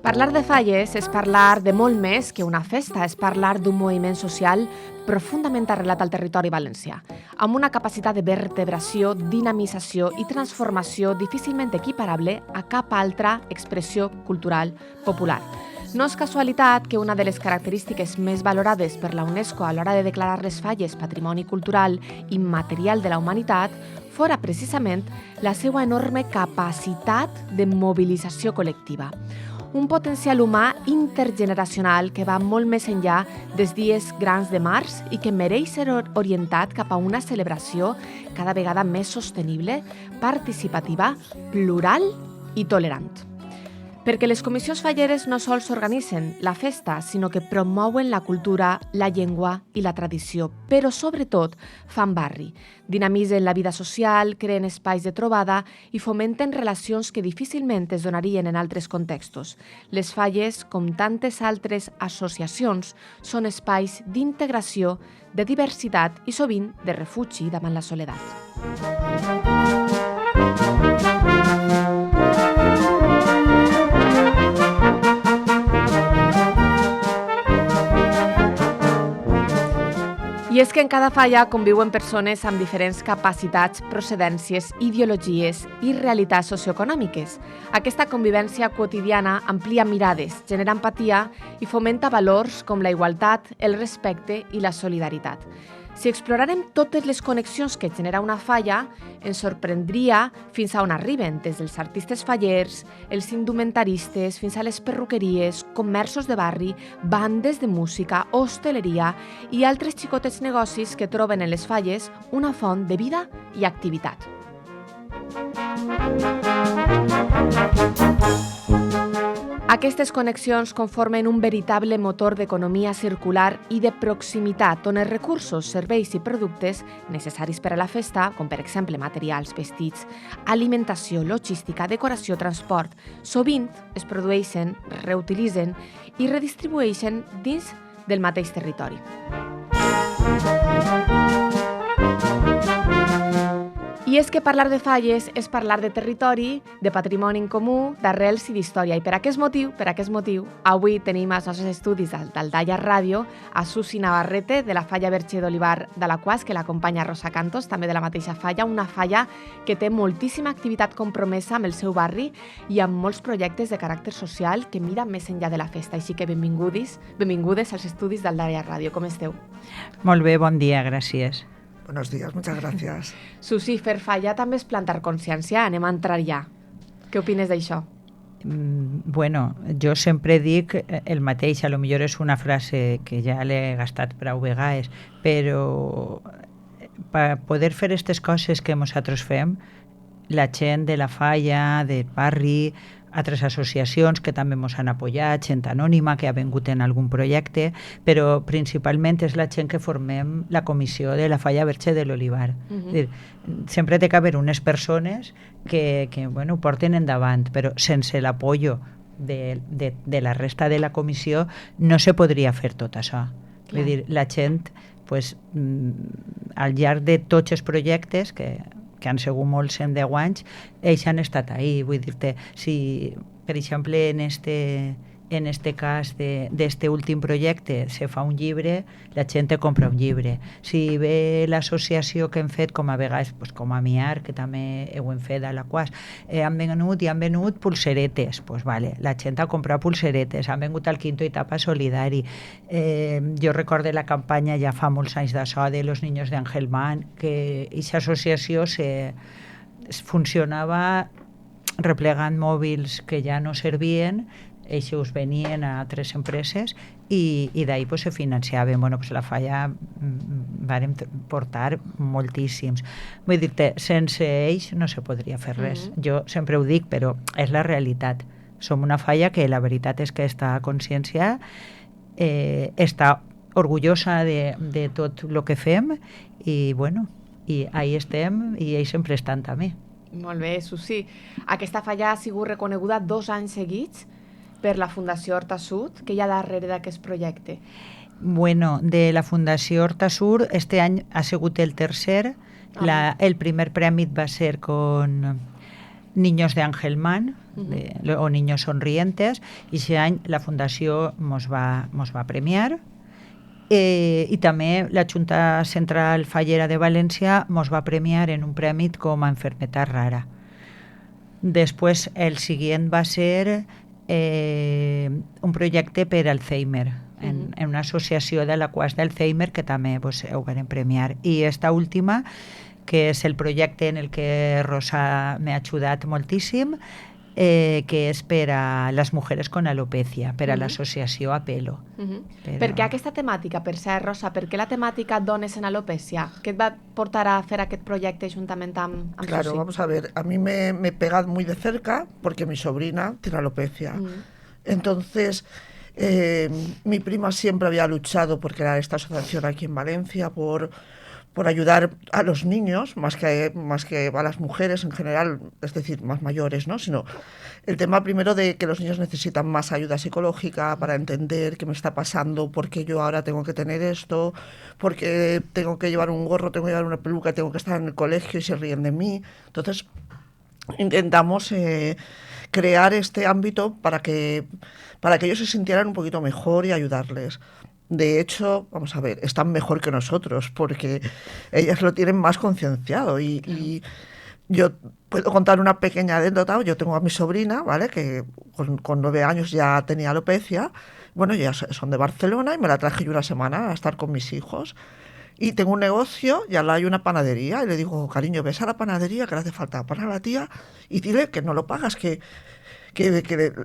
Parlar de falles és parlar de molt més que una festa, és parlar d'un moviment social profundament arrelat al territori valencià, amb una capacitat de vertebració, dinamització i transformació difícilment equiparable a cap altra expressió cultural popular. No és casualitat que una de les característiques més valorades per la UNESCO a l'hora de declarar les falles patrimoni cultural immaterial de la humanitat fora precisament la seva enorme capacitat de mobilització col·lectiva. Un potencial humà intergeneracional que va molt més enllà dels dies grans de març i que mereix ser orientat cap a una celebració cada vegada més sostenible, participativa, plural i tolerant. Perquè les comissions falleres no sols organitzen la festa, sinó que promouen la cultura, la llengua i la tradició, però sobretot fan barri, dinamitzen la vida social, creen espais de trobada i fomenten relacions que difícilment es donarien en altres contextos. Les falles, com tantes altres associacions, són espais d'integració, de diversitat i sovint de refugi davant la soledat. I és que en cada falla conviuen persones amb diferents capacitats, procedències, ideologies i realitats socioeconòmiques. Aquesta convivència quotidiana amplia mirades, genera empatia i fomenta valors com la igualtat, el respecte i la solidaritat. Si explorarem totes les connexions que genera una falla, ens sorprendria fins a on arriben, des dels artistes fallers, els indumentaristes, fins a les perruqueries, comerços de barri, bandes de música, hostaleria i altres xicotets negocis que troben en les falles una font de vida i activitat. Aquestes connexions conformen un veritable motor d'economia circular i de proximitat, on els recursos, serveis i productes necessaris per a la festa, com per exemple materials, vestits, alimentació, logística, decoració, transport, sovint es produeixen, reutilitzen i redistribueixen dins del mateix territori. I és que parlar de falles és parlar de territori, de patrimoni en comú, d'arrels i d'història. I per aquest motiu, avui tenim als nostres estudis d'Aldaia Ràdio a Susi Navarrete, de la falla Verge d'Olivar d'Alaquàs, que l'acompanya Rosa Cantos, també de la mateixa falla, una falla que té moltíssima activitat compromesa amb el seu barri i amb molts projectes de caràcter social que miren més enllà de la festa. Així que benvingudes als estudis d'Aldaia Ràdio. Com esteu? Molt bé, bon dia, gràcies. Buenos días, muchas gracias. Susi, fer falla també és plantar consciència, anem a entrar ja. Què opines d'això? Bueno, jo sempre dic el mateix, a lo millor és una frase que ja l'he gastat prou vegades, però per poder fer aquestes coses que nosaltres fem, la gent de la falla, del barri, altres associacions que també ens han apoyat, gent anònima que ha vingut en algun projecte, però principalment és la gent que formem la comissió de la falla Verge de l'Olivar. Sempre té que haver unes persones que ho porten endavant, però sense l'apoyo de la resta de la comissió no se podria fer tot això. Vull dir, la gent, al llarg de tots els projectes que han sigut molts en 10 anys, ells han estat ahí. Vull dir-te, si, per exemple, en este cas d'este últim projecte se fa un llibre, la gent te compra un llibre. Si ve l'associació que hem fet, com a vegades, com a Miar, que també ho hem fet a l'Aquàs, han venut pulseretes, vale, la gent ha comprat pulseretes, han vengut al quinto etapa solidari. Jo recordo la campanya ja fa molts anys d'això de los niños de Angelman, que aquesta associació funcionava replegant mòbils que ja no servien, ells us venien a altres empreses i d'ahir se financiaven. La falla vàrem portar moltíssims. Vull dir-te, sense ells no se podria fer res. Jo sempre ho dic, però és la realitat. Som una falla que la veritat és que està a consciència, està orgullosa de tot el que fem i ahí estem i ells sempre estan també. Molt bé, Susi. Aquesta falla ha sigut reconeguda 2 anys seguits per la Fundació Horta Sud, que hi ha darrere d'aquest projecte. De la Fundació Horta Sud, este any ha sigut el tercer. El primer premi va ser Niños de Angelman o Niños Sonrientes, i aquest any la Fundació mos va premiar. I també la Junta Central Fallera de València mos va premiar en un premi com a enfermedad rara. Després el següent va ser un projecte per Alzheimer, en una associació de la qual d'Alzheimer que també ho van premiar. I esta última, que és el projecte en el que Rosa m'ha ajudat moltíssim, que és per a les mujeres con alopecia, per a l'associació Apelo. Per què aquesta temàtica, per ser, Rosa? Per què la temàtica dones en alopecia? Què et va portar a fer aquest projecte juntament amb Claro, Susi? vamos a ver, a mí me he pegado muy de cerca porque mi sobrina tiene alopecia. Entonces, mi prima siempre había luchado porque era esta asociación aquí en Valencia por ayudar a los niños, más que a las mujeres en general, es decir, más mayores, ¿no? Sino el tema primero de que los niños necesitan más ayuda psicológica para entender qué me está pasando, por qué yo ahora tengo que tener esto, por qué tengo que llevar un gorro, tengo que llevar una peluca, tengo que estar en el colegio y se ríen de mí. Entonces, intentamos crear este ámbito para que ellos se sintieran un poquito mejor y ayudarles. De hecho, vamos a ver, están mejor que nosotros porque ellas lo tienen más concienciado y yo puedo contar una pequeña anécdota. Yo tengo a mi sobrina, ¿vale?, que con 9 años ya tenía alopecia. Bueno, ellas son de Barcelona y me la traje yo una semana a estar con mis hijos. Y tengo un negocio y al lado hay una panadería y le digo, cariño, ves a la panadería que le hace falta pan a la tía y dile que no lo pagas, que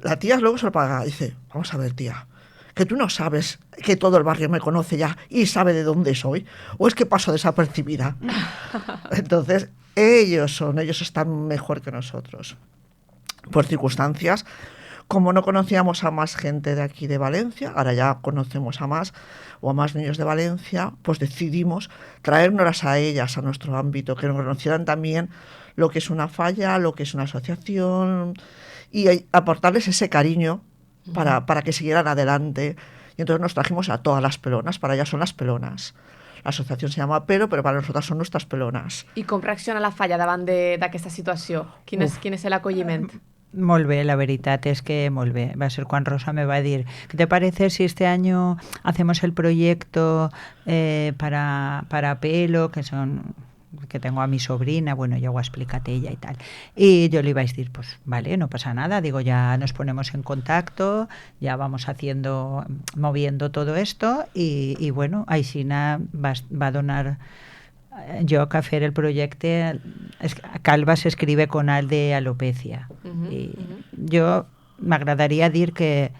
la tía luego se lo paga. Dice, vamos a ver, tía, que tú no sabes que todo el barrio me conoce ya y sabe de dónde soy, o es que paso desapercibida. Entonces, ellos están mejor que nosotros. Por circunstancias, como no conocíamos a más gente de aquí de Valencia, ahora ya conocemos a más niños de Valencia, pues decidimos traérnoslas a ellas, a nuestro ámbito, que nos conocieran también lo que es una falla, lo que es una asociación, y aportarles ese cariño para que siguieran adelante. Y entonces nos trajimos a todas las pelonas, para ellas son las pelonas. La asociación se llama Pero para nosotras son nuestras pelonas. I com reacciona la falla davant d'aquesta situació? Quin és l'acolliment? Molt bé, la veritat és que molt bé. Va ser quan Rosa me va dir, ¿qué te parece si este año hacemos el proyecto para Pelo, que tengo a mi sobrina, bueno, ya ho ha explicat ella y tal. Y yo le iba a decir, pues vale, no pasa nada, digo, ya nos ponemos en contacto, ya vamos moviendo todo esto y bueno, Aixina va donar lloc a fer el projecte. Calva s'escribe con al de alopecia. Jo m'agradaria dir que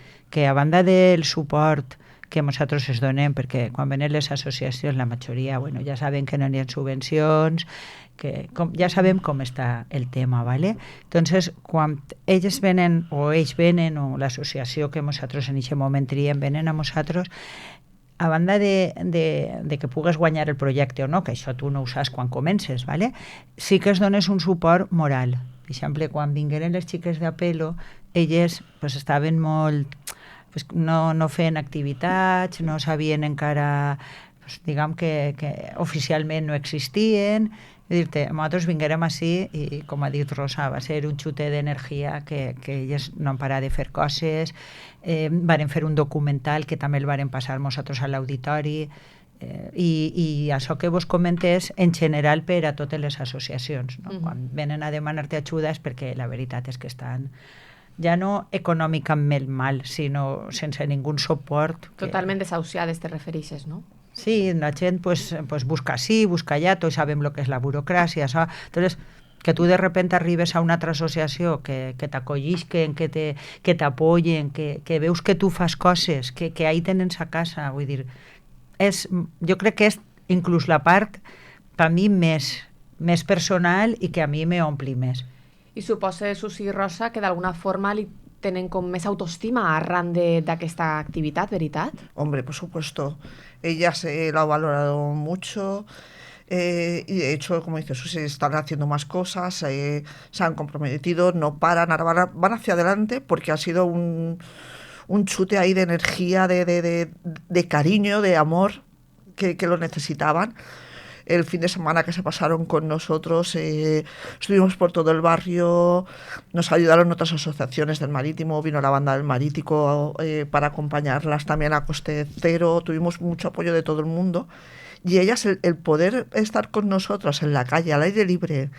a banda del suport que nosaltres es donem, perquè quan venen les associacions, la majoria, bueno, ja saben que no hi ha subvencions, ja sabem com està el tema, ¿vale? Entonces, quan ells venen, o l'associació que nosaltres en aquest moment triem, venen a nosaltres, a banda de que pugues guanyar el projecte o no, que això tu no ho saps quan comences, ¿vale? Sí que es dones un suport moral. Per exemple, quan vingueren les xiques d'Apelo, elles pues, estaven molt... Pues, no feien activitats, no sabien encara, pues, diguem que oficialment no existien. Dir-te, nosaltres vinguérem així i, com ha dit Rosa, va ser un xute d'energia que elles no han parat de fer coses. Varen fer un documental que també el varen passar nosaltres a l'auditori. I això que vos comentes en general per a totes les associacions, no? Quan venen a demanar-te ajuda és perquè la veritat és que estan ja no econòmicament mal, sinó sense ningú suport. Totalment desahuciades, te refereixes, no? Sí, la gent pues busca així, busca allà, tots sabem el que és la burocràcia. Entonces, que tu de repente arribes a una altra associació que t'acollisquen, que t'apoyen, que veus que tu fas coses, que ahí tens a casa, vull dir, jo crec que és inclús la part per mi més personal i que a mi m'ompli més. I suposa, Susi i Rosa, que d'alguna forma li tenen com més autoestima arran d'aquesta activitat, veritat? Hombre, por supuesto. Ellas lo han valorado mucho y de hecho, como dice Susi, están haciendo más cosas, se han comprometido, no paran, ahora van hacia adelante porque ha sido un chute ahí de energía, de cariño, de amor que lo necesitaban. el fin de semana que se pasaron con nosotros, estuvimos por todo el barrio, nos ayudaron otras asociaciones del Marítimo, vino la banda del Marítimo para acompañarlas también a coste cero, tuvimos mucho apoyo de todo el mundo. Y ellas, el poder estar con nosotras en la calle, al aire libre,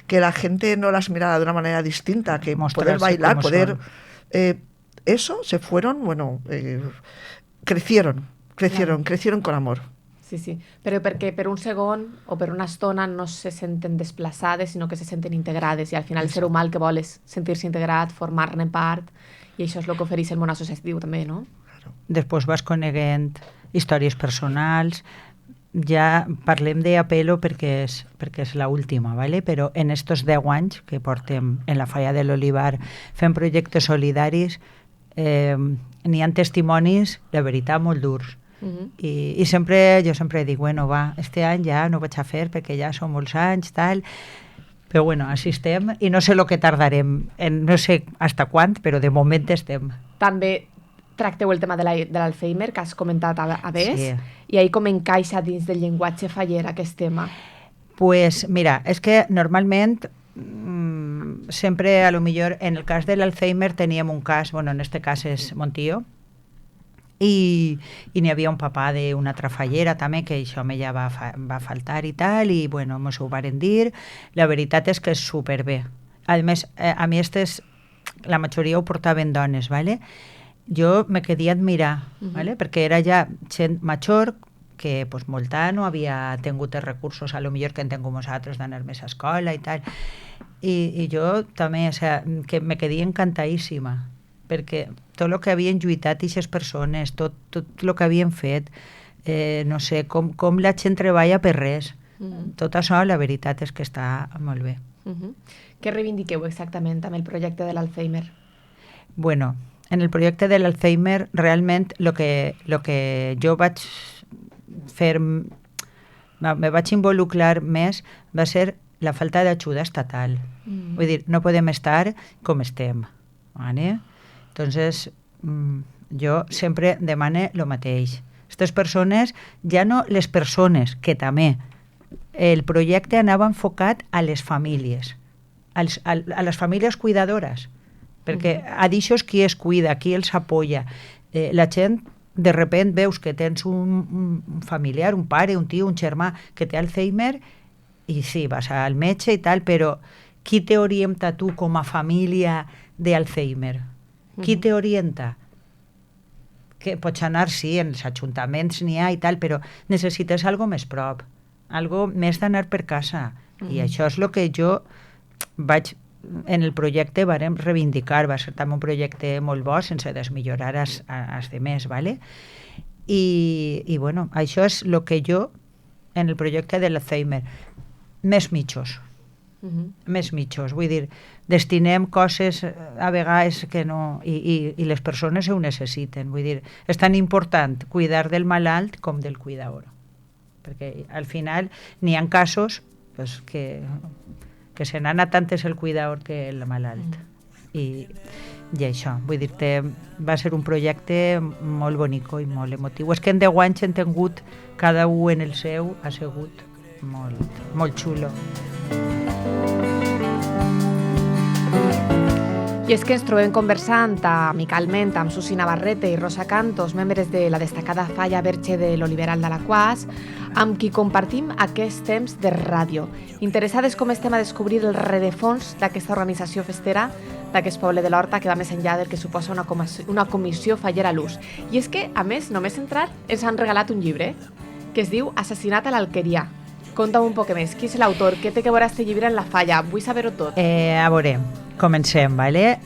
que la gente no las mirara de una manera distinta, que Mostrarse poder bailar, como poder... son. Eso se fueron, crecieron con amor. Sí, sí. Però perquè per un segon o per una estona no se senten desplaçades, sinó que se senten integrades, i al final el ser humà el que vol és sentir-se integrat, formar-ne part, i això és el que ofereix el món associatiu també, no? Després vas coneguent històries personals. Ja parlem d'Apelo perquè és l'última, ¿vale? Però en estos 10 anys que portem en la Falla de l'Olivar fent projectes solidaris, n'hi ha testimonis, de veritat, molt durs. I jo sempre dic, bueno, va, este any ja no ho vaig a fer perquè ja són molts anys, tal, però bueno, així estem i no sé el que tardarem, no sé hasta quan, però de moment estem. També tracteu el tema de l'Alzheimer, que has comentat abans, Sí. i ahir com encaixa dins del llenguatge faller aquest tema? Pues mira, és que normalment sempre, a lo millor, en el cas de l'Alzheimer teníem un cas, bueno, en este cas és Montío, i n'hi havia un papà d'una altra fallera també, que això ja va faltar i tal, i bueno, mos ho varen dir. La veritat és que és superbé. A més, a mi la majoria ho portaven dones, ¿vale? Jo me quedia admirar, ¿vale? Perquè era ja gent major, que pues, molta no havia tingut els recursos, a lo millor que en tingut nosaltres d'anar més a escola i tal. I jo també, o sea, que me quedia encantadíssima, perquè tot el que havien lluitat aquestes persones, tot el que havien fet, no sé, com la gent treballa per res. Tot això, la veritat és que està molt bé. Què reivindiqueu exactament amb el projecte de l'Alzheimer? Bueno, en el projecte de l'Alzheimer, realment, el que jo vaig fer, me vaig involucrar més, va ser la falta d'ajuda estatal. Vull dir, no podem estar com estem. ¿Vale? Entonces, jo sempre demane el mateix. Aquestes persones, ja no les persones, que també, el projecte anava enfocat a les famílies, a les famílies cuidadores, perquè a d'això qui es cuida, qui els apoya. La gent, de repent, veus que tens un familiar, un pare, un tio, un germà, que té Alzheimer, i sí, vas al metge i tal, però qui t'orienta tu com a família d'Alzheimer? Qui t'orienta? Que pots anar, sí, en els ajuntaments n'hi ha i tal, però necessites algo més prop, algo més d'anar per casa. I això és el que jo vaig, en el projecte vàrem reivindicar. Va ser també un projecte molt bo, sense desmillorar els demés, ¿vale? I bueno, això és el que jo, en el projecte de l'Alzheimer, més mitjos. Més mitjos, vull dir, destinem coses a vegades que no, i les persones ho necessiten, vull dir, és tan important cuidar del malalt com del cuidador, perquè al final n'hi ha casos pues, que se n'ha anat antes el cuidador que el malalt, i això, vull dir-te, va ser un projecte molt bonic i molt emotiu. És que en 10 anys hem tingut cada un en el seu, ha sigut molt xulo. I és que ens trobem conversant amicalment amb Susi Navarrete i Rosa Cantos, membres de la destacada Falla Verge de l'Oliveral d'Alaquàs, amb qui compartim aquest temps de ràdio. Interessades com estem a descobrir el rerefons d'aquesta organització festera d'aquest poble de l'Horta, que va més enllà del que suposa una comissió fallera a l'ús. I és que, a més, només entrar, ens han regalat un llibre que es diu Assassinat a l'Alqueria. Conta'm un poc més. Qui és l'autor? Què té que veure aquest llibre en la Falla? Vull saber-ho tot. A veure, comencem, ¿vale?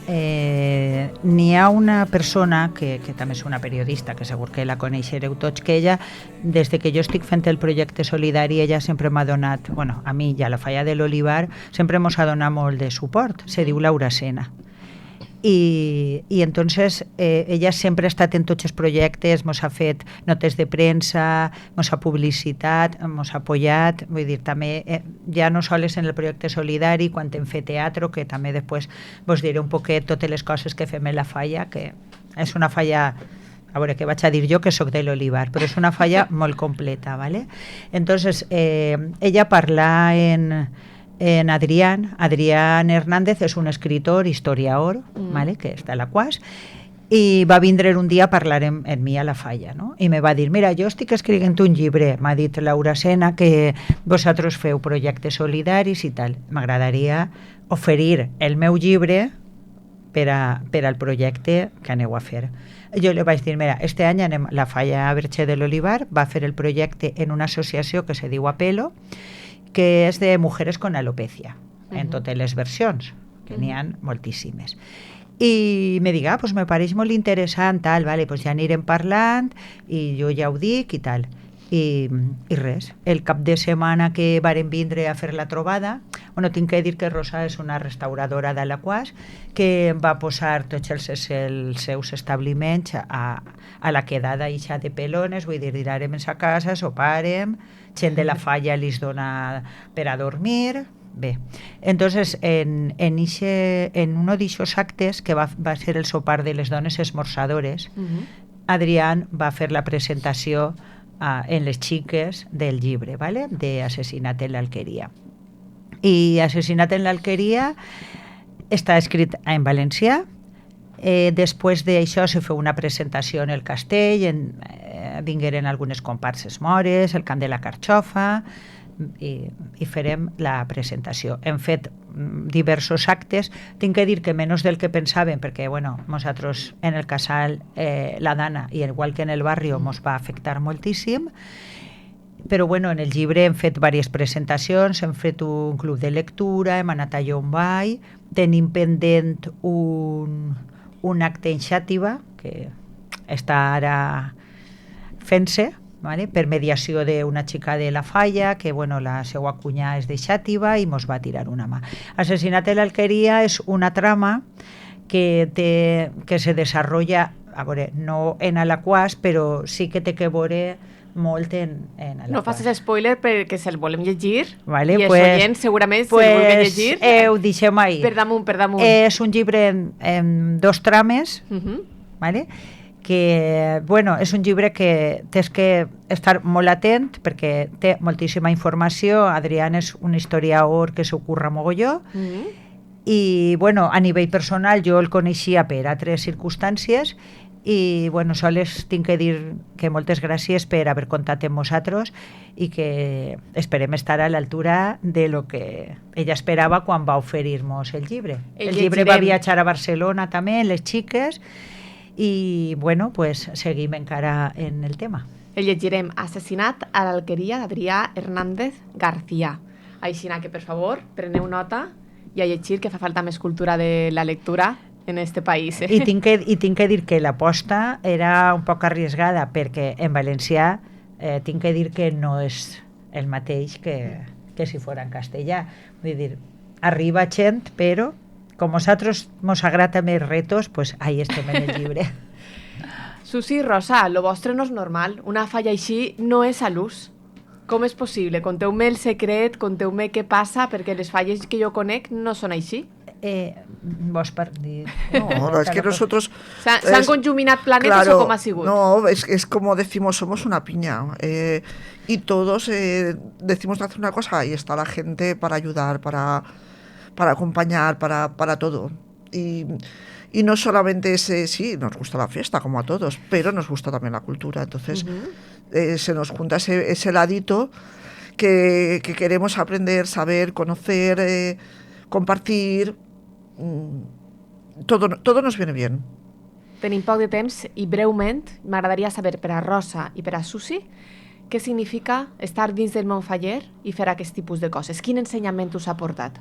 N'hi ha una persona que també és una periodista, que segur que la coneixereu tots, que ella, des que jo estic fent el projecte solidari, ella sempre m'ha donat, bueno, a mi i a la Falla de l'Olivar, sempre mos ha donat molt de suport. Se diu Laura Sena. I entonces ella sempre ha estat en tots els projectes, mos ha fet notes de premsa, mos ha publicitat, mos ha apoyat, vull dir, també ja no sols en el projecte solidari, quan hem fet teatre, que també després vos diré un poquet totes les coses que fem en la Falla, que és una Falla a veure, què vaig a dir jo que sóc de l'Olivar, però és una falla molt completa, ¿vale? Entonces, ella parla en Adrián Hernández és un escritor, historiador, ¿vale? Que està a la UAS, i va vindre un dia a parlar en mi a la falla, no? I me va dir, mira, jo estic escrivint un llibre, m'ha dit Laura Sena, que vosaltres feu projectes solidaris i tal. M'agradaria oferir el meu llibre per al projecte que aneu a fer. Jo li vaig dir, mira, este any anem, la falla Verge de l'Olivar va fer el projecte en una associació que se diu Apelo, que és de mujeres con alopecia, en totes les versions, que n'hi ha moltíssimes. I me diga, pues me pareix molt interessant, tal, vale, pues ja anirem parlant i jo ja ho dic i tal. I res, el cap de setmana que varen vindre a fer la trobada, bueno, tinc que dir que Rosa és una restauradora d'Alaquàs que em va posar tots els seus establiments a la quedada ixa de Pelones, vull dir, dirarem a casa, soparem, gent de la falla li dona per a dormir. Bé, entonces en uno d'aixòs actes que va ser el sopar de les dones esmorzadores, Adrián va fer la presentació en les xiques del llibre, ¿vale? De Assassinat en l'Alqueria. I Assassinat en l'Alqueria està escrit en valencià. Després d'això se feu una presentació en el castell, vingueren algunes comparses mores, el cant de la carxofa, i farem la presentació. Hem fet diversos actes. Tinc que dir que menys del que pensàvem, perquè bueno, nosaltres en el casal la Dana, i igual que en el barri, ens va afectar moltíssim, però bueno, en el llibre hem fet diverses presentacions, hem fet un club de lectura, hem anat a Llombai, tenim pendent un acte en Xàtiva que està ara fent-se, ¿vale? Per mediació d'una xica de la falla, que bueno, la seva cunyà és de Xàtiva i mos va tirar una mà. Assassinat en l'Alqueria és una trama que se desenvolupa, a veure, no en Alaquàs, però sí que té que veure molt en Alaquàs. No facis spoiler perquè se'l volem llegir, vale, i els oients segurament se'l vulguin llegir. Ho deixem ahí. Per damunt. És un llibre en 2 trames, vale? Que, bueno, és un llibre que tens que estar molt atent perquè té moltíssima informació. Adrián és un historiador que s'ho curra mogolló, i, bueno, a nivell personal jo el coneixia per altres circumstàncies i, bueno, sols tinc que dir que moltes gràcies per haver comptat amb vosaltres i que esperem estar a l'altura de lo que ella esperava quan va oferir-nos el llibre. El llibre va viatjar a Barcelona també, les xiques, i bueno, pues seguim encara en el tema. El llegirem Assassinat a l'Alqueria d'Adrià Hernández García. Aixina que, per favor, preneu nota i a llegir, que fa falta més cultura de la lectura en este país. I tinc que dir que l'aposta era un poc arriesgada perquè en valencià tinc que dir que no és el mateix que si fos en castellà. Vull dir, arriba gent, però com a nosaltres ens agrada més retos, pues ahí estem en el llibre. Susi i Rosa, lo vostre no és normal. Una falla així no és a l'ús. Com és possible? Conteu-me el secret, conteu-me què passa, perquè les falles que jo conec no són així. Vos per dir... No, es que nosotros... ¿Se han conjuminat planetas o cómo ha sido? No, es como decimos, somos una piña. Y todos decimos de hacer una cosa y está la gente para ayudar, para acompañar, para todo. Y no solamente sí, nos gusta la fiesta como a todos, pero nos gusta también la cultura. Entonces se nos junta ese ladito que queremos aprender, saber, conocer, compartir. Todo nos viene bien. Tenim poc de temps i breument m'agradaria saber per a Rosa i per a Susi què significa estar dins del món faller i fer aquest tipus de coses. Quin ensenyament us ha portat?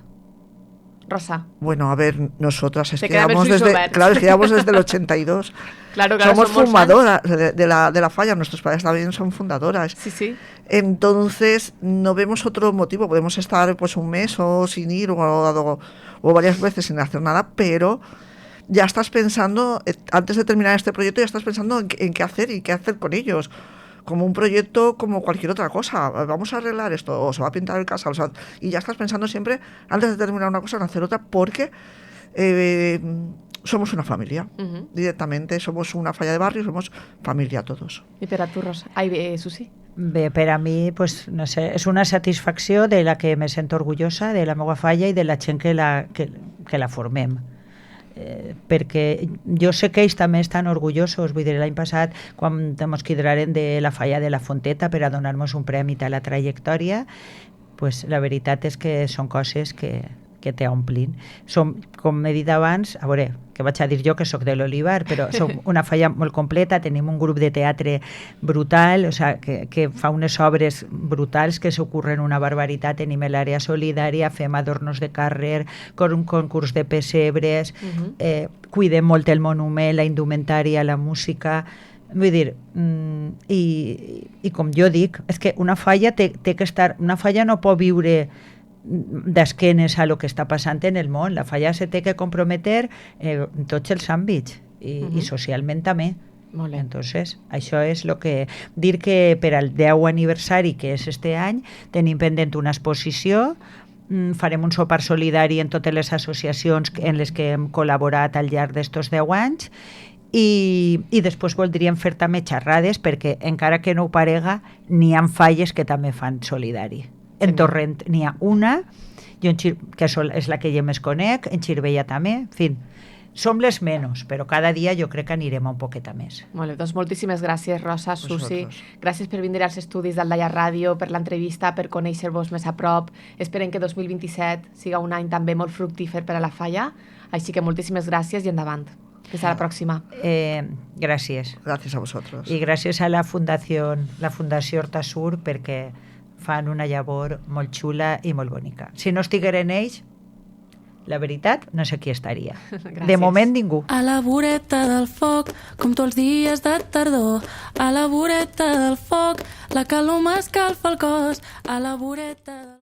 Rosa. Bueno, a ver, nosotras es que llevamos desde el 82. Claro, somos fundadoras de la falla, nuestros padres también son fundadoras. Sí. Entonces, no vemos otro motivo. Podemos estar pues un mes o sin ir o varias veces sin hacer nada, pero ya estás pensando, antes de terminar este proyecto, ya estás pensando en qué hacer y qué hacer con ellos. Como un proyecto, como cualquier otra cosa. Vamos a arreglar esto, o se va a pintar el casal, y ya estás pensando siempre, antes de terminar una cosa, en hacer otra, porque somos una familia. Directamente somos una falla de barrio, somos familia todos. I per a tu, Rosa? Susi? Bé, per a mi, pues, no sé, és una satisfacció de la que me sento orgullosa, de la meva falla i de la gent que la formem. Perquè jo sé que ells també estan orgullosos. Vull dir, l'any passat, quan ens quidraren de la falla de la Fonteta per a donar-nos un premi a la trajectòria, pues, la veritat és que són coses que t'omplin. Som, com he dit abans, a veure, que vaig a dir jo que sóc de l'Olivar, però som una falla molt completa, tenim un grup de teatre brutal, o sigui, que fa unes obres brutals que s'ocorren una barbaritat. Tenim l'àrea solidària, fem adornos de carrer, un concurs de pessebres, cuidem molt el monument, la indumentària, la música. Vull dir, i com jo dic, és que una falla té que estar, una falla no pot viure d'esquenes a lo que està passant en el món. La falla se té que comprometer en tots els àmbits i socialment també. Molt bé. Entonces, això és el que... Dir que per al 10 aniversari, que és este any, tenim pendent una exposició, farem un sopar solidari en totes les associacions en les que hem col·laborat al llarg d'estos 10 anys i després voldríem fer també xerrades perquè encara que no ho parega, n'hi ha falles que també fan solidari. En Torrent n'hi ha una, que és la que jo més conec, en Xirvella també, en fi, som les menys, però cada dia jo crec que anirem un poquet més. Molt bé, doncs moltíssimes gràcies, Rosa, Susi. Gràcies per vindre als estudis d'Aldaia Ràdio, per l'entrevista, per conèixer-vos més a prop. Esperem que 2027 siga un any també molt fructífer per a la falla, així que moltíssimes gràcies i endavant. Fins a la pròxima. Gràcies. Gràcies a vosaltres. I gràcies a la Fundació Hortasur perquè fan una llavor molt xula i molt bonica. Si no estigueren ells, la veritat, no sé qui estaria. De moment, ningú. A la voreta del foc, com tots els dies de tardor, a la voreta del foc, la calor m'escalfa el cos, a la voreta del